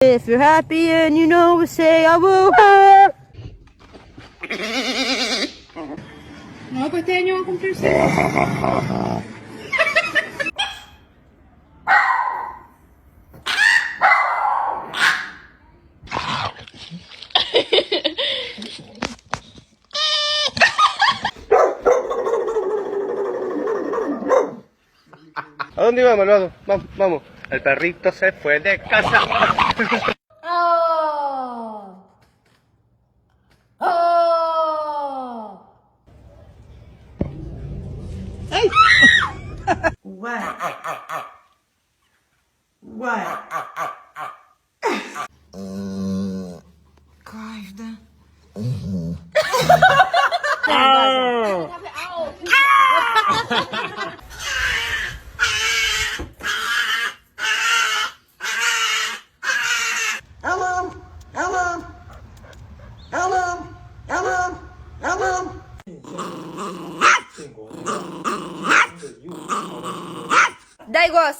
If you're happy and you know, say I will. No, pues este año va a cumplir 6. ¿A dónde vamos, Malvado? Vamos, vamos. El perrito se fue de casa. Oh. Oh. What? What? Każde. Hello, hello, hello, hello, hello. Daj głos.